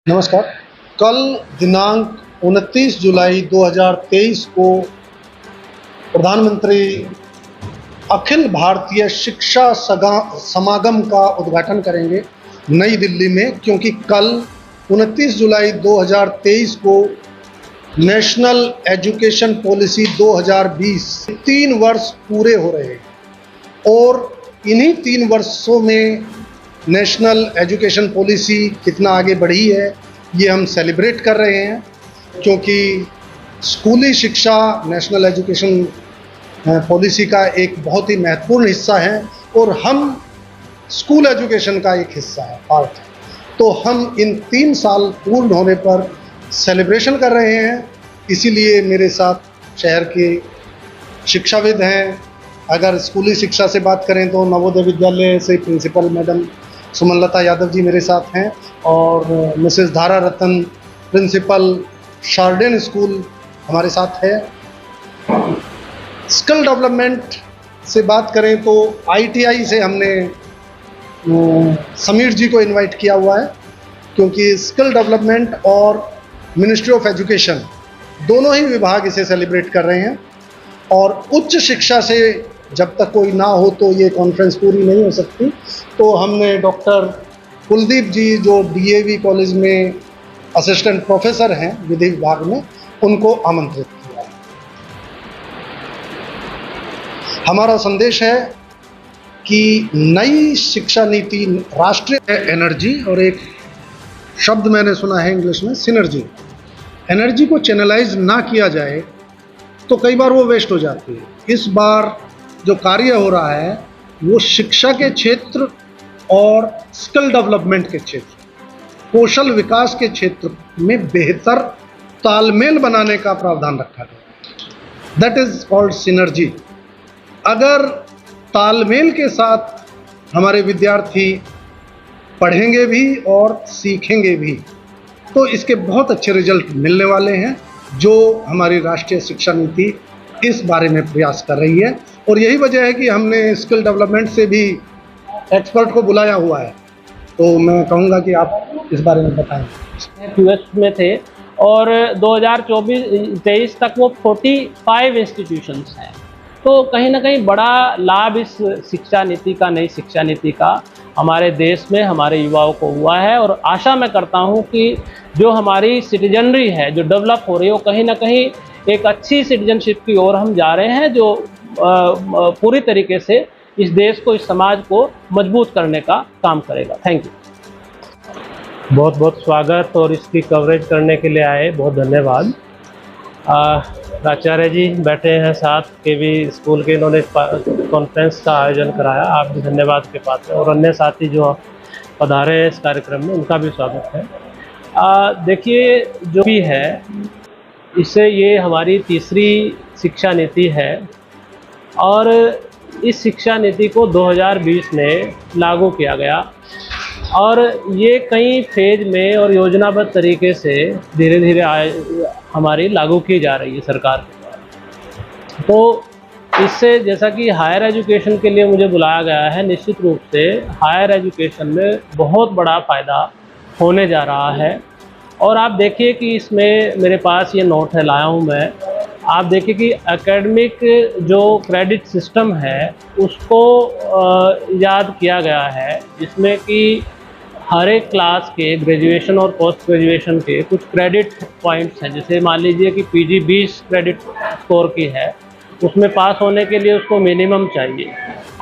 नमस्कार। कल दिनांक 29 जुलाई 2023 को प्रधानमंत्री अखिल भारतीय शिक्षा समागम का उद्घाटन करेंगे नई दिल्ली में, क्योंकि कल 29 जुलाई 2023 को नेशनल एजुकेशन पॉलिसी 2020 3 वर्ष पूरे हो रहे हैं और इन्हीं 3 वर्षों में नेशनल एजुकेशन पॉलिसी कितना आगे बढ़ी है ये हम सेलिब्रेट कर रहे हैं, क्योंकि स्कूली शिक्षा नेशनल एजुकेशन पॉलिसी का एक बहुत ही महत्वपूर्ण हिस्सा है और हम स्कूल एजुकेशन का एक हिस्सा है, पार्ट है। तो हम इन 3 साल पूर्ण होने पर सेलिब्रेशन कर रहे हैं। इसीलिए मेरे साथ शहर के शिक्षाविद हैं। अगर स्कूली शिक्षा से बात करें तो नवोदय विद्यालय से प्रिंसिपल मैडम सुमनलता यादव जी मेरे साथ हैं और मिसेस धारा रतन प्रिंसिपल शार्डेन स्कूल हमारे साथ है। स्किल डेवलपमेंट से बात करें तो ITI से हमने समीर जी को इनवाइट किया हुआ है, क्योंकि स्किल डेवलपमेंट और मिनिस्ट्री ऑफ एजुकेशन दोनों ही विभाग इसे सेलिब्रेट कर रहे हैं। और उच्च शिक्षा से जब तक कोई ना हो तो ये कॉन्फ्रेंस पूरी नहीं हो सकती, तो हमने डॉक्टर कुलदीप जी जो DAV कॉलेज में असिस्टेंट प्रोफेसर हैं विधि विभाग में, उनको आमंत्रित किया। हमारा संदेश है कि नई शिक्षा नीति राष्ट्रीय एनर्जी, और एक शब्द मैंने सुना है इंग्लिश में सिनर्जी, एनर्जी को चैनलाइज ना किया जाए तो कई बार वो वेस्ट हो जाती है। इस बार जो कार्य हो रहा है वो शिक्षा के क्षेत्र और स्किल डेवलपमेंट के क्षेत्र, कौशल विकास के क्षेत्र में बेहतर तालमेल बनाने का प्रावधान रखा गया। That is called synergy. अगर तालमेल के साथ हमारे विद्यार्थी पढ़ेंगे भी और सीखेंगे भी तो इसके बहुत अच्छे रिजल्ट मिलने वाले हैं, जो हमारी राष्ट्रीय शिक्षा नीति इस बारे में प्रयास कर रही है। और यही वजह है कि हमने स्किल डेवलपमेंट से भी एक्सपर्ट को बुलाया हुआ है। तो मैं कहूँगा कि आप इस बारे में बताएं। US में थे और 2024-23 तक वो 45 इंस्टीट्यूशंस हैं। तो कहीं ना कहीं बड़ा लाभ इस शिक्षा नीति का, नई शिक्षा नीति का हमारे देश में हमारे युवाओं को हुआ है। और आशा मैं करता हूं कि जो हमारी सिटीजनरी है जो डेवलप हो रही है वो कहीं ना कहीं एक अच्छी सिटीजनशिप की ओर हम जा रहे हैं, जो पूरी तरीके से इस देश को, इस समाज को मजबूत करने का काम करेगा। Thank you. बहुत बहुत स्वागत और इसकी कवरेज करने के लिए आए बहुत धन्यवाद। प्राचार्य जी बैठे हैं साथ KV स्कूल के, इन्होंने कॉन्फ्रेंस का आयोजन कराया, आप भी धन्यवाद के पात्र हैं। और अन्य साथी जो पधारे हैं इस कार्यक्रम में उनका भी स्वागत है। देखिए, जो भी है इससे ये हमारी तीसरी शिक्षा नीति है और इस शिक्षा नीति को 2020 में लागू किया गया और ये कई फेज में और योजनाबद्ध तरीके से धीरे धीरे हमारी लागू की जा रही है सरकार के द्वारा। तो इससे जैसा कि हायर एजुकेशन के लिए मुझे बुलाया गया है, निश्चित रूप से हायर एजुकेशन में बहुत बड़ा फ़ायदा होने जा रहा है। और आप देखिए कि इसमें मेरे पास ये नोट है, लाया हूँ मैं। आप देखिए कि एकेडमिक जो क्रेडिट सिस्टम है उसको याद किया गया है, जिसमें कि हर एक क्लास के ग्रेजुएशन और पोस्ट ग्रेजुएशन के कुछ क्रेडिट पॉइंट्स हैं। जैसे मान लीजिए कि PG 20 क्रेडिट स्कोर की है, उसमें पास होने के लिए उसको मिनिमम चाहिए।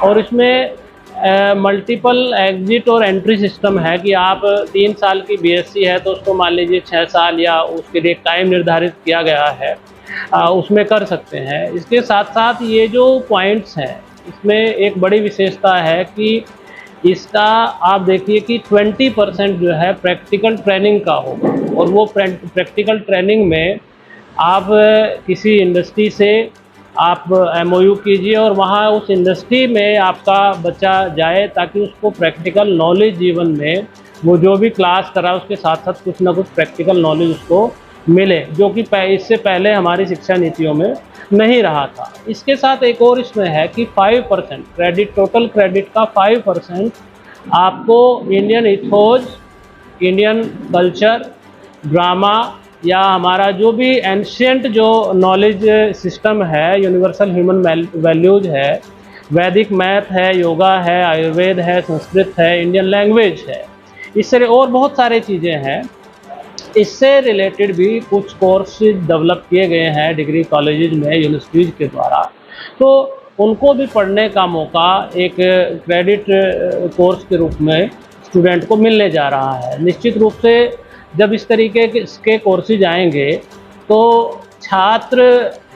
और इसमें मल्टीपल एग्जिट और एंट्री सिस्टम है कि आप 3 साल की BSc है तो उसको मान लीजिए 6 साल या उसके लिए टाइम निर्धारित किया गया है, उसमें कर सकते हैं। इसके साथ साथ ये जो पॉइंट्स हैं इसमें एक बड़ी विशेषता है कि इसका आप देखिए कि 20% जो है प्रैक्टिकल ट्रेनिंग का होगा। और वो प्रैक्टिकल ट्रेनिंग में आप किसी इंडस्ट्री से आप MOU कीजिए और वहाँ उस इंडस्ट्री में आपका बच्चा जाए, ताकि उसको प्रैक्टिकल नॉलेज जीवन में वो जो भी क्लास करा उसके साथ साथ कुछ ना कुछ प्रैक्टिकल नॉलेज उसको मिले, जो कि इससे पहले हमारी शिक्षा नीतियों में नहीं रहा था। इसके साथ एक और इसमें है कि 5% क्रेडिट, टोटल क्रेडिट का 5% आपको Indian ethos Indian culture, drama या हमारा जो भी एंशियंट जो नॉलेज सिस्टम है, यूनिवर्सल ह्यूमन वैल्यूज है, वैदिक मैथ है, योगा है, आयुर्वेद है, संस्कृत है, इंडियन लैंग्वेज है, इससे और बहुत सारे चीज़ें हैं। इससे रिलेटेड भी कुछ कोर्स डेवलप किए गए हैं डिग्री कॉलेजेज में यूनिवर्सिटीज़ के द्वारा, तो उनको भी पढ़ने का मौका एक क्रेडिट कोर्स के रूप में स्टूडेंट को मिलने जा रहा है। निश्चित रूप से जब इस तरीके के कोर्सेज आएंगे तो छात्र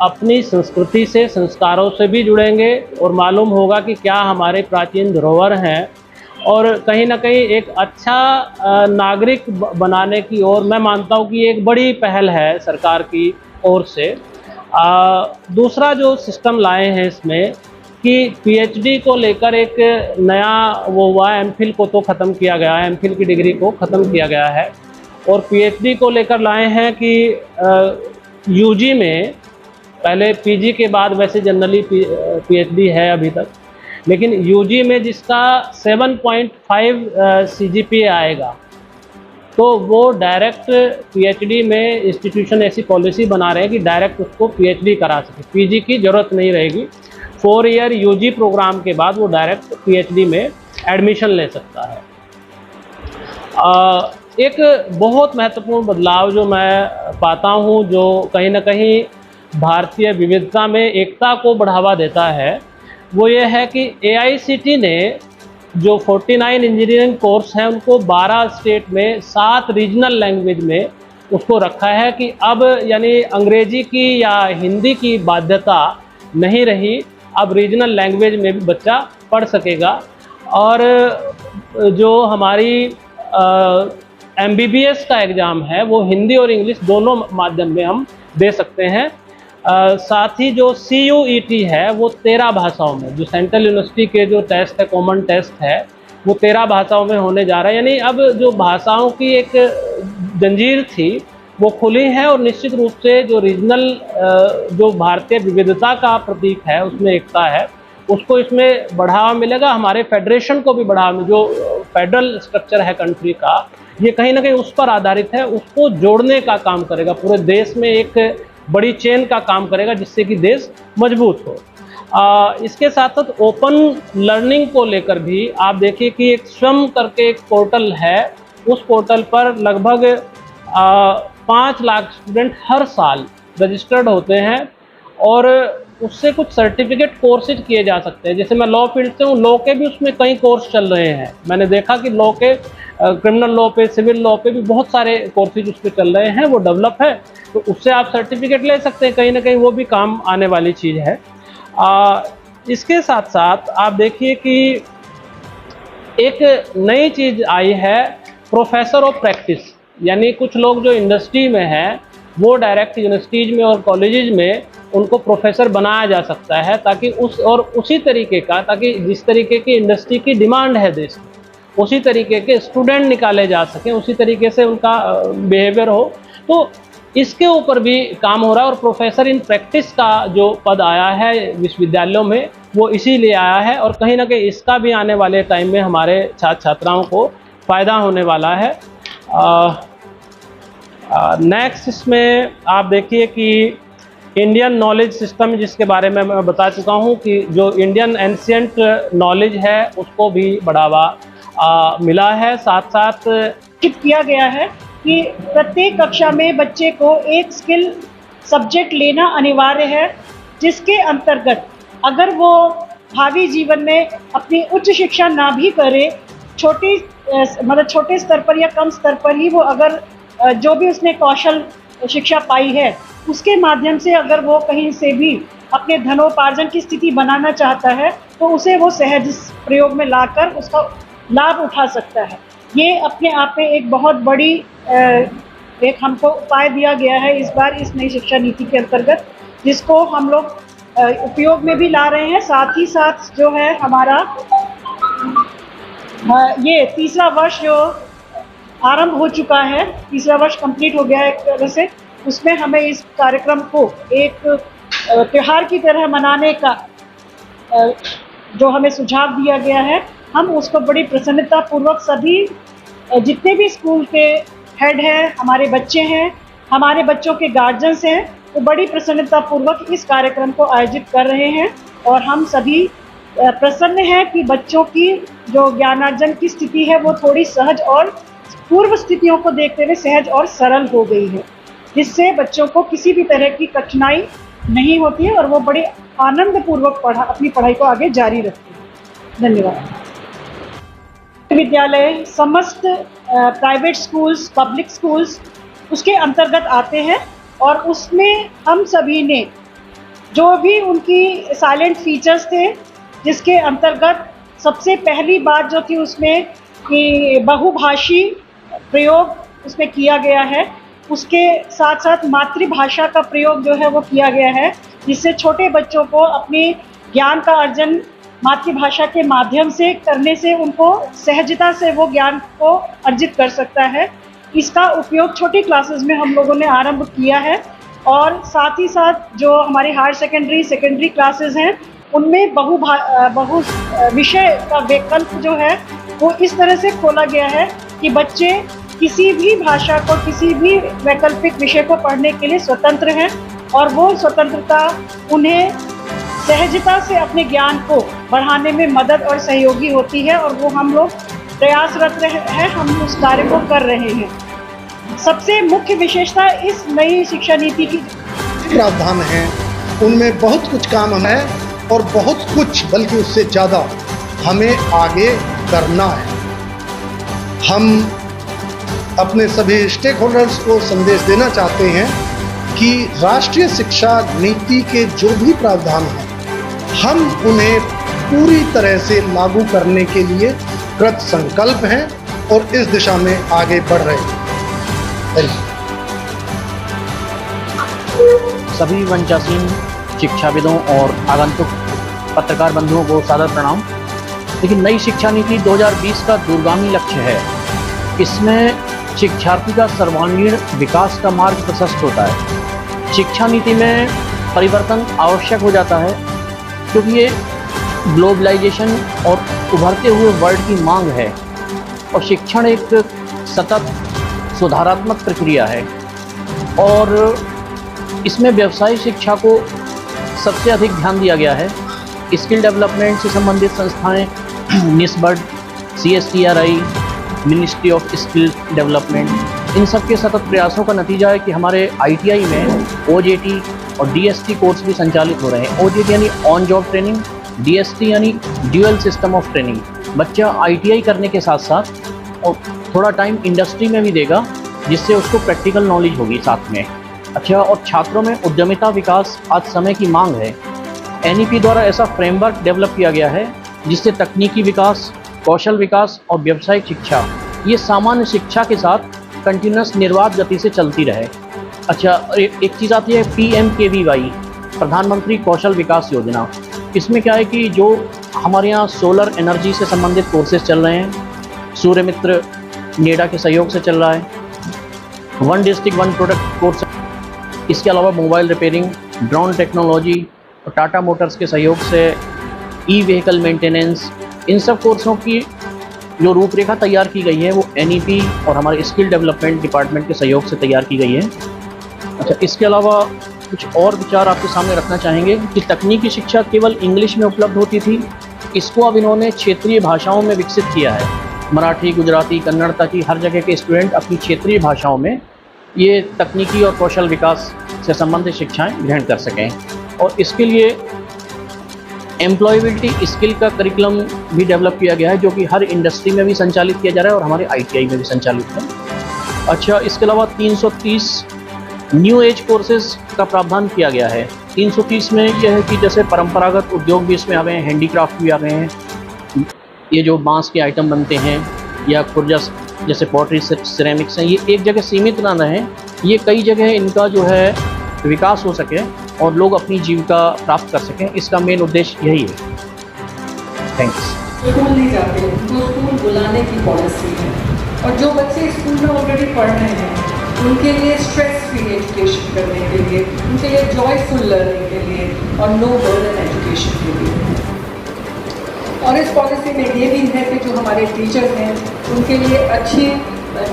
अपनी संस्कृति से, संस्कारों से भी जुड़ेंगे और मालूम होगा कि क्या हमारे प्राचीन धरोहर हैं, और कहीं ना कहीं एक अच्छा नागरिक बनाने की ओर मैं मानता हूँ कि एक बड़ी पहल है सरकार की ओर से। दूसरा जो सिस्टम लाए हैं इसमें कि पीएचडी को लेकर एक नया वो हुआ, एमफिल को तो ख़त्म किया गया है, एमफिल की डिग्री को ख़त्म किया गया है, और पीएचडी को लेकर लाए हैं कि यूजी में, पहले पीजी के बाद वैसे जनरली पीएचडी है अभी तक, लेकिन यूजी में जिसका 7.5 सीजीपीए आएगा तो वो डायरेक्ट पीएचडी में इंस्टीट्यूशन ऐसी पॉलिसी बना रहे हैं कि डायरेक्ट उसको पीएचडी करा सके, पीजी की ज़रूरत नहीं रहेगी। 4 ईयर यूजी प्रोग्राम के बाद वो डायरेक्ट पीएचडी में एडमिशन ले सकता है। एक बहुत महत्वपूर्ण बदलाव जो मैं पाता हूँ, जो कहीं ना कहीं भारतीय विविधता में एकता को बढ़ावा देता है, वो ये है कि एआईसीटी ने जो 49 इंजीनियरिंग कोर्स हैं उनको 12 स्टेट में 7 रीजनल लैंग्वेज में उसको रखा है कि अब यानी अंग्रेजी की या हिंदी की बाध्यता नहीं रही, अब रीजनल लैंग्वेज में भी बच्चा पढ़ सकेगा। और जो हमारी एमबीबीएस का एग्ज़ाम है वो हिंदी और इंग्लिश दोनों माध्यम में हम दे सकते हैं। साथ ही जो CUET है वो 13 भाषाओं में, जो सेंट्रल यूनिवर्सिटी के जो टेस्ट है, कॉमन टेस्ट है, वो 13 भाषाओं में होने जा रहा है। यानी अब जो भाषाओं की एक जंजीर थी वो खुली है, और निश्चित रूप से जो रीजनल जो भारतीय विविधता का प्रतीक है, उसमें एकता है, उसको इसमें बढ़ावा मिलेगा। हमारे फेडरेशन को भी बढ़ावा, जो फेडरल स्ट्रक्चर है कंट्री का, ये कहीं ना कहीं उस पर आधारित है, उसको जोड़ने का काम करेगा, पूरे देश में एक बड़ी चेन का काम करेगा जिससे कि देश मजबूत हो। इसके साथ साथ ओपन लर्निंग को लेकर भी आप देखिए कि एक स्वयं करके एक पोर्टल है, उस पोर्टल पर लगभग 5 लाख स्टूडेंट हर साल रजिस्टर्ड होते हैं, और उससे कुछ सर्टिफिकेट कोर्सेज किए जा सकते हैं। जैसे मैं लॉ फील्ड से हूँ, लॉ के भी उसमें कई कोर्स चल रहे हैं। मैंने देखा कि लॉ के क्रिमिनल लॉ पे, सिविल लॉ पे भी बहुत सारे कोर्सेज उस पर चल रहे हैं, वो डेवलप है, तो उससे आप सर्टिफिकेट ले सकते हैं। कहीं ना कहीं वो भी काम आने वाली चीज़ है। इसके साथ साथ आप देखिए कि एक नई चीज़ आई है, प्रोफेसर ऑफ प्रैक्टिस, यानी कुछ लोग जो इंडस्ट्री में हैं वो डायरेक्ट यूनिवर्सिटीज़ में और कॉलेजेस में उनको प्रोफेसर बनाया जा सकता है, ताकि उसी तरीके का, ताकि जिस तरीके की इंडस्ट्री की डिमांड है देश में, उसी तरीके के स्टूडेंट निकाले जा सकें, उसी तरीके से उनका बिहेवियर हो। तो इसके ऊपर भी काम हो रहा है, और प्रोफेसर इन प्रैक्टिस का जो पद आया है विश्वविद्यालयों में, वो इसीलिए आया है, और कहीं ना कहीं इसका भी आने वाले टाइम में हमारे छात्र छात्राओं को फ़ायदा होने वाला है। नेक्स्ट इसमें आप देखिए कि इंडियन नॉलेज सिस्टम, जिसके बारे में मैं बता चुका हूँ कि जो इंडियन एंशियंट नॉलेज है उसको भी बढ़ावा मिला है। साथ साथ किया गया है कि प्रत्येक कक्षा में बच्चे को एक स्किल सब्जेक्ट लेना अनिवार्य है, जिसके अंतर्गत अगर वो भावी जीवन में अपनी उच्च शिक्षा ना भी करे, छोटे स्तर पर या कम स्तर पर ही वो अगर जो भी उसने कौशल शिक्षा पाई है उसके माध्यम से अगर वो कहीं से भी अपने धनोपार्जन की स्थिति बनाना चाहता है तो उसे वो सहज प्रयोग में लाकर उसका लाभ उठा सकता है। ये अपने आप में एक बहुत बड़ी एक हमको उपाय दिया गया है इस बार इस नई शिक्षा नीति के अंतर्गत, जिसको हम लोग उपयोग में भी ला रहे हैं। साथ ही साथ जो है हमारा ये तीसरा वर्ष जो आरंभ हो चुका है, तीसरा वर्ष कंप्लीट हो गया है एक तरह से, उसमें हमें इस कार्यक्रम को एक त्योहार की तरह मनाने का जो हमें सुझाव दिया गया है, हम उसको बड़ी प्रसन्नता पूर्वक सभी जितने भी स्कूल के हेड हैं, हमारे बच्चे हैं, हमारे बच्चों के गार्जियंस हैं, वो बड़ी प्रसन्नतापूर्वक इस कार्यक्रम को आयोजित कर रहे हैं और हम सभी प्रसन्न हैं कि बच्चों की जो ज्ञानार्जन की स्थिति है वो थोड़ी सहज और पूर्व स्थितियों को देखते हुए सहज और सरल हो गई है, जिससे बच्चों को किसी भी तरह की कठिनाई नहीं होती है और वो बड़े आनंदपूर्वक अपनी पढ़ाई को आगे जारी रखते हैं। धन्यवाद। विद्यालय समस्त प्राइवेट स्कूल्स, पब्लिक स्कूल्स उसके अंतर्गत आते हैं और उसमें हम सभी ने जो भी उनकी साइलेंट फीचर्स थे, जिसके अंतर्गत सबसे पहली बात जो थी उसमें कि बहुभाषी प्रयोग उसमें किया गया है, उसके साथ साथ मातृभाषा का प्रयोग जो है वो किया गया है, जिससे छोटे बच्चों को अपने ज्ञान का अर्जन मातृभाषा के माध्यम से करने से उनको सहजता से वो ज्ञान को अर्जित कर सकता है। इसका उपयोग छोटी क्लासेस में हम लोगों ने आरंभ किया है और साथ ही साथ जो हमारे हायर सेकेंडरी क्लासेस हैं उनमें बहु विषय का विकल्प जो है वो इस तरह से खोला गया है कि बच्चे किसी भी भाषा को, किसी भी वैकल्पिक विषय को पढ़ने के लिए स्वतंत्र हैं और वो स्वतंत्रता उन्हें सहजता से अपने ज्ञान को बढ़ाने में मदद और सहयोगी होती है और वो हम लोग प्रयासरत हैं, हम उस कार्य को कर रहे हैं। सबसे मुख्य विशेषता इस नई शिक्षा नीति की प्रावधान है, उनमें बहुत कुछ काम है और बहुत कुछ बल्कि उससे ज़्यादा हमें आगे करना है। हम अपने सभी स्टेक होल्डर्स को संदेश देना चाहते हैं कि राष्ट्रीय शिक्षा नीति के जो भी प्रावधान हैं हम उन्हें पूरी तरह से लागू करने के लिए कृत संकल्प हैं और इस दिशा में आगे बढ़ रहे हैं। सभी वंचासीन शिक्षाविदों और आगंतुक पत्रकार बंधुओं को सादर प्रणाम। लेकिन नई शिक्षा नीति 2020 का दूरगामी लक्ष्य है। इसमें शिक्षार्थी का सर्वांगीण विकास का मार्ग प्रशस्त होता है। शिक्षा नीति में परिवर्तन आवश्यक हो जाता है क्योंकि ये ग्लोबलाइजेशन और उभरते हुए वर्ल्ड की मांग है और शिक्षण एक सतत सुधारात्मक प्रक्रिया है और इसमें व्यवसायिक शिक्षा को सबसे अधिक ध्यान दिया गया है। स्किल डेवलपमेंट से संबंधित संस्थाएं NIESBUD, CSTRI, ministry of skill development, इन सब के सतत प्रयासों का नतीजा है कि हमारे ITI में OJT और DST कोर्स भी संचालित हो रहे हैं। OJT यानी ऑन जॉब ट्रेनिंग, DST यानी ड्यूअल सिस्टम ऑफ ट्रेनिंग। बच्चा ITI करने के साथ साथ और थोड़ा टाइम इंडस्ट्री में भी देगा जिससे उसको प्रैक्टिकल नॉलेज होगी साथ में। अच्छा, और छात्रों में उद्यमिता विकास आज समय की मांग है। NEP द्वारा ऐसा फ्रेमवर्क डेवलप किया गया है जिससे तकनीकी विकास, कौशल विकास और व्यावसायिक शिक्षा ये सामान्य शिक्षा के साथ कंटिन्यूस निर्बाध गति से चलती रहे। अच्छा, एक चीज़ आती है PMKVY, प्रधानमंत्री कौशल विकास योजना। इसमें क्या है कि जो हमारे यहाँ सोलर एनर्जी से संबंधित कोर्सेज चल रहे हैं, सूर्य मित्र नेडा के सहयोग से चल रहा है, one district one product course, इसके अलावा मोबाइल रिपेयरिंग, ड्रोन टेक्नोलॉजी और टाटा मोटर्स के सहयोग से ई-व्हीकल मेंटेनेंस, इन सब कोर्सों की जो रूपरेखा तैयार की गई है वो NEP और हमारे स्किल डेवलपमेंट डिपार्टमेंट के सहयोग से तैयार की गई है। अच्छा, इसके अलावा कुछ और विचार आपके सामने रखना चाहेंगे कि तकनीकी शिक्षा केवल इंग्लिश में उपलब्ध होती थी, इसको अब इन्होंने क्षेत्रीय भाषाओं में विकसित किया है। मराठी, गुजराती, कन्नड़ तक की हर जगह के स्टूडेंट अपनी क्षेत्रीय भाषाओं में ये तकनीकी और कौशल विकास से संबंधित शिक्षाएं ग्रहण कर सकें। और इसके लिए एम्प्लॉयबिलिटी स्किल का करिकुलम भी डेवलप किया गया है जो कि हर इंडस्ट्री में भी संचालित किया जा रहा है और हमारे ITI में भी संचालित है। अच्छा, इसके अलावा 330 न्यू एज कोर्सेज का प्रावधान किया गया है। 330 में यह है कि जैसे परंपरागत उद्योग भी इसमें आ गए हैं, हैंडीक्राफ्ट भी आ गए हैं, ये जो बांस के आइटम बनते हैं या खुर्जा जैसे पॉटरी सिरेमिक्स हैं, ये एक जगह सीमित ना रहें, ये कई जगह इनका जो है विकास हो सके और लोग अपनी जीविका प्राप्त कर सकें, इसका मेन उद्देश्य यही है। थैंक्स। स्कूल नहीं जाते, उनको स्कूल बुलाने की पॉलिसी है और जो बच्चे स्कूल में ऑलरेडी पढ़ रहे हैं उनके लिए स्ट्रेस फ्री एजुकेशन करने के लिए, उनके लिए जॉयफुल लर्निंग के लिए और नो बर्डन एजुकेशन के लिए। और इस पॉलिसी में ये भी है कि जो हमारे टीचर्स हैं उनके लिए अच्छी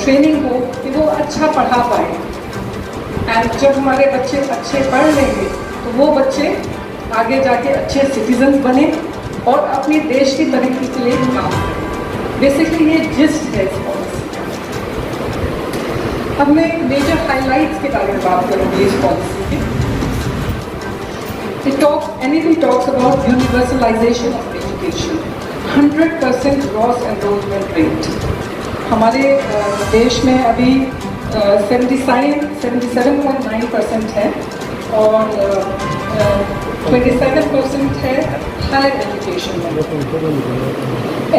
ट्रेनिंग हो कि वो अच्छा पढ़ा पाए। एंड जब हमारे बच्चे अच्छे पढ़ लेंगे तो वो बच्चे आगे जाके अच्छे सिटीजन बने और अपने देश की तरक्की के लिए काम करें। बेसिकली ये जिस्ट है इस पॉलिसी का। अब मैं मेजर हाइलाइट्स के बारे में बात करूँगी इस पॉलिसी की। NEP talks about universalization of education, 100% gross enrollment rate। हमारे देश में अभी 77.9% है और 27% है हायर एजुकेशन में।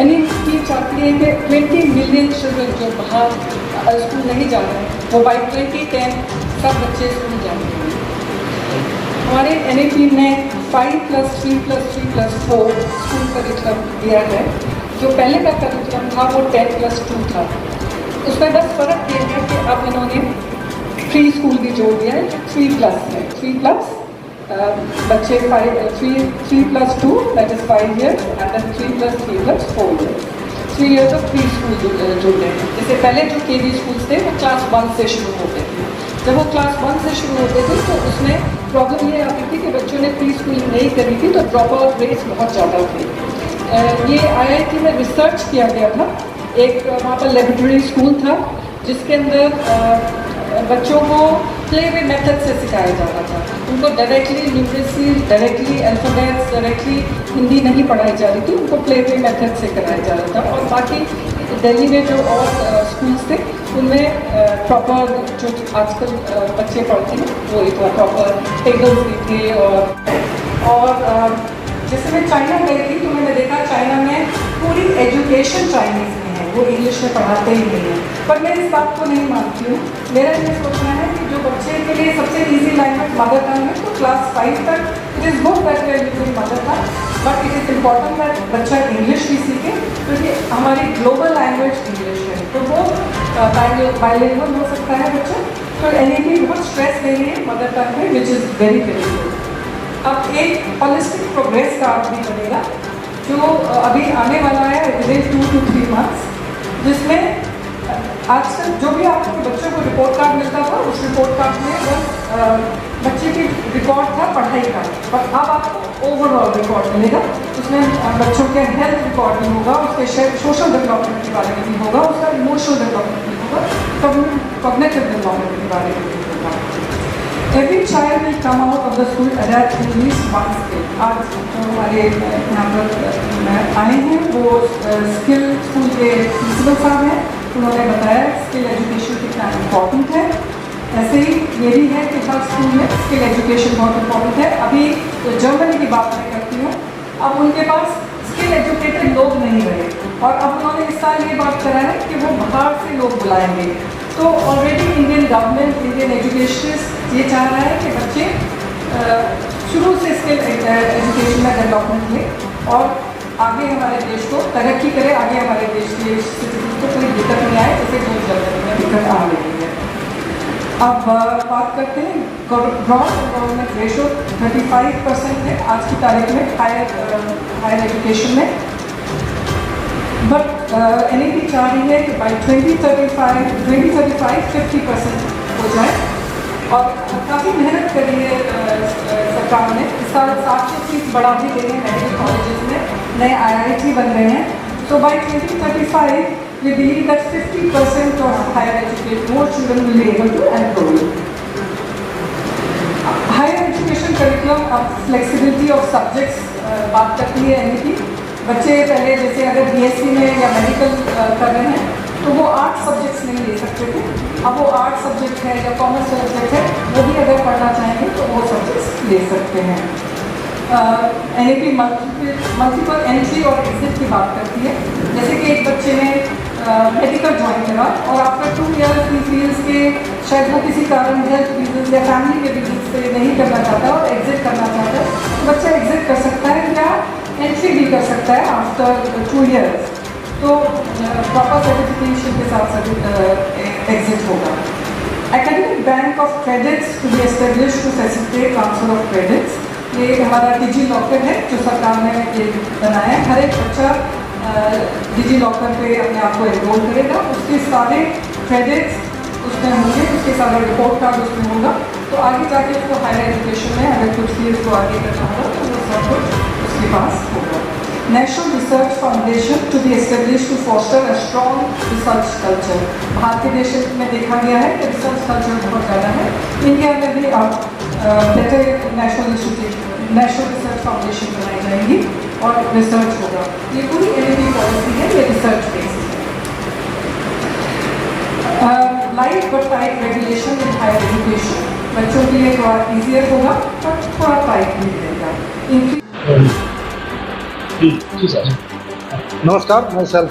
NEP चाहती है कि 20 मिलियन चिल्ड्रन जो बाहर स्कूल नहीं जा रहे हैं वो बाई 2010 सब बच्चे स्कूल जाएंगे। हमारे NEP ने 5+3+3+4 स्कूल करिकुलम दिया है। जो पहले का करिकुलम था वो 10+2 था। उसमें बस फ़र्क ये है कि अब इन्होंने प्री स्कूल भी जोड़ दिया है जो 3+ है। 3+ बच्चे 3+2 that is 5 years and then 3+3+4 years 3 years of pre school जुड़ते हैं। जैसे पहले जो KV स्कूल्स थे वो क्लास 1 से शुरू होते थे। जब वो क्लास 1 से शुरू होते थे तो उसमें प्रॉब्लम ये आती थी कि बच्चों ने प्री स्कूल नहीं करी थी तो ड्रॉप आउट रेट्स बहुत ज़्यादा थे। ये IIT में रिसर्च किया गया था। एक वहाँ पर लेबोरेटरी स्कूल था जिसके अंदर बच्चों को प्ले वे मेथड से सिखाया जाता था। उनको directly numeracy, directly alphabets, directly Hindi नहीं पढ़ाई जा रही थी, उनको प्ले वे मेथड से कराया जा रहा था। और बाकी दिल्ली में जो और स्कूल्स थे उनमें प्रॉपर जो आजकल बच्चे पढ़ते हैं वो ही था, प्रॉपर टेबल्स भी थे। और जैसे मैं चाइना गई थी तो मैंने देखा चाइना में पूरी एजुकेशन चाइनीज़ में है, वो इंग्लिश में पढ़ाते ही नहीं हैं। पर मैं इस बात को नहीं मानती हूँ। मेरा ये सोचना है कि जो बच्चे के लिए सबसे ईजी लैंग्वेज मदर टंग है तो क्लास 5 तक it is good that we are using mother tongue, but it is important that बच्चा इंग्लिश भी सीखे क्योंकि हमारी ग्लोबल लैंग्वेज इंग्लिश है तो वो बाइलिंगुअल हो सकता है बच्चा। तो NEP बहुत स्ट्रेस दे रही है मदर टंग में which is very very good. अब एक होलिस्टिक प्रोग्रेस कार्ड भी बनेगा जो अभी आने वाला है विदिन 2 to 3 months, जिसमें आजकल जो भी आपके बच्चों को रिपोर्ट कार्ड मिलता था उस रिपोर्ट कार्ड में बस बच्चे की रिकॉर्ड था पढ़ाई का, पर अब आपको ओवरऑल रिकॉर्ड मिलेगा। उसमें बच्चों के हेल्थ रिकॉर्ड भी होगा, उसके सोशल डेवलपमेंट के बारे में भी होगा, उसका इमोशनल डेवलपमेंट भी होगा, कॉग्निटिव डेवलपमेंट के बारे में भी होगा। Every child will come out of the school adapt at least one skill। आज जो हमारे यहाँ पर आए हैं वो स्किल स्कूल के प्रिंसिपल साहब हैं, उन्होंने बताया स्किल एजुकेशन कितना इम्पॉर्टेंट है। ऐसे ही ये भी है कि हर स्कूल में स्किल एजुकेशन बहुत इम्पॉर्टेंट है। अभी तो जर्मनी की बात मैं करती हूँ, अब उनके पास स्किल एजुकेटेड लोग नहीं रहे और अब उन्होंने इस साल ये बात करा है कि वो बाहर से लोग बुलाएंगे। तो already Indian government, Indian educationist ये चाह रहा है कि बच्चे शुरू से स्किल एजुकेशन में डेवलपमेंट लें और आगे हमारे देश को तरक्की करे, आगे हमारे देश के सिटीजन को कोई दिक्कत नहीं आए जैसे जो जर्मनी में दिक्कत आ रही है। अब बात करते हैं ग्रॉस एनरोलमेंट रेशो 35% है आज की तारीख में हायर एजुकेशन में, बट NEP चाह रही है कि बाई 2035 50% हो जाए और काफ़ी मेहनत करी है सरकार ने। इस साल 700 सीट बढ़ा भी गई है मेडिकल कॉलेजेस में, नए IIT बन रहे हैं। तो by 2035 we believe that 50% of higher education more children will be able to enroll। Higher education curriculum अब फ्लेक्सिबिलिटी ऑफ सब्जेक्ट्स बात करती है NEP। बच्चे पहले जैसे अगर BSc में या मेडिकल कर रहे हैं तो वो 8 सब्जेक्ट्स नहीं ले सकते थे, अब वो 8 सब्जेक्ट है या कॉमर्स सब्जेक्ट है वो भी अगर पढ़ना चाहेंगे तो वो सब्जेक्ट्स ले सकते हैं। NEP मल्टीपल एंट्री और एग्जिट की बात करती है। जैसे कि एक बच्चे ने मेडिकल ज्वाइन करा और आफ्टर 2 years ही फील्स के शायद वो किसी कारण हेल्थ रीजन या फैमिली के रीजन से नहीं करना चाहता और एग्जिट करना चाहता है तो बच्चा एग्जिट कर सकता है या एंट्री भी कर सकता है आफ्टर 2 years। तो प्रॉपर सर्टिफिकेशन के साथ एग्जिट होगा। Academic bank of credits to be established to facilitate transfer of credits. ये हमारा डिजी लॉकर है जो सरकार ने ये बनाया है। हर एक बच्चा डिजी लॉकर पे अपने आप को एनरोल करेगा, उसके सारे क्रेडिट्स उसमें होंगे, उसके सारा रिपोर्ट कार्ड उसमें होगा। तो आगे जाके उसको हायर एजुकेशन में अगर कुछ भी उसको आगे करना होगा तो वो सब कुछ उसके पास होगा। National research foundation to be establish to foster a strong research culture. भारतीय देश में देखा गया है कि रिसर्च कल्चर बहुत ज़्यादा है। इंडिया में भी अब बेटर नेशनल रिसर्च फाउंडेशन बनाई जाएगी और रिसर्च होगा। ये पूरी NEP पॉलिसी है, ये रिसर्च बेस्ड है। Light but tight regulation in higher education, बच्चों के लिए थोड़ा ईजियर होगा पर थोड़ा टाइट भी रहेगा। नमस्कार, मैं सेल्फ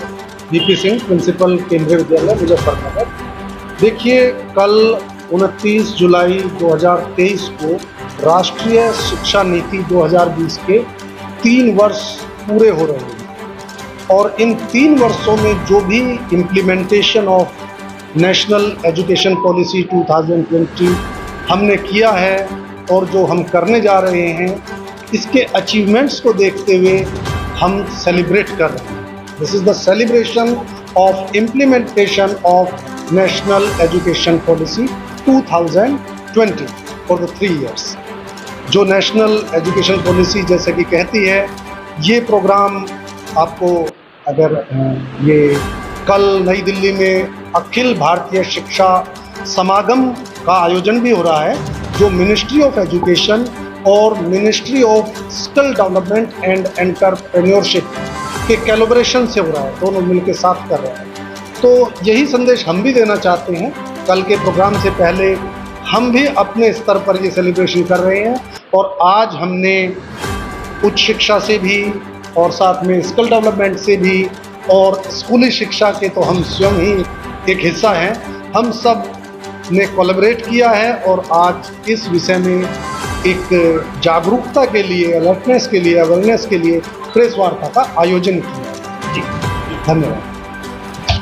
VP सिंह, प्रिंसिपल केंद्रीय विद्यालय मुजफ्फरनगर। देखिए, कल 29 जुलाई 2023 को राष्ट्रीय शिक्षा नीति 2020 के 3 वर्ष पूरे हो रहे हैं और इन 3 वर्षों में जो भी implementation of national education policy 2020 हमने किया है और जो हम करने जा रहे हैं, इसके अचीवमेंट्स को देखते हुए हम सेलिब्रेट कर रहे हैं। This is the celebration of implementation of national education policy 2020 for the 3 years। जो नेशनल एजुकेशन पॉलिसी जैसे कि कहती है, ये प्रोग्राम आपको अगर ये कल नई दिल्ली में अखिल भारतीय शिक्षा समागम का आयोजन भी हो रहा है, जो मिनिस्ट्री ऑफ एजुकेशन और ministry of skill development and entrepreneurship के कोलैबोरेशन से हो रहा है, दोनों मिलकर साथ कर रहे हैं। तो यही संदेश हम भी देना चाहते हैं। कल के प्रोग्राम से पहले हम भी अपने स्तर पर ये सेलिब्रेशन कर रहे हैं और आज हमने उच्च शिक्षा से भी और साथ में स्किल डेवलपमेंट से भी और स्कूली शिक्षा के तो हम स्वयं ही एक हिस्सा हैं, हम सब ने कोलैबोरेट किया है और आज इस विषय में एक जागरूकता के लिए, अलर्टनेस के लिए, अवेयरनेस के लिए प्रेस वार्ता का आयोजन किया। जी, धन्यवाद।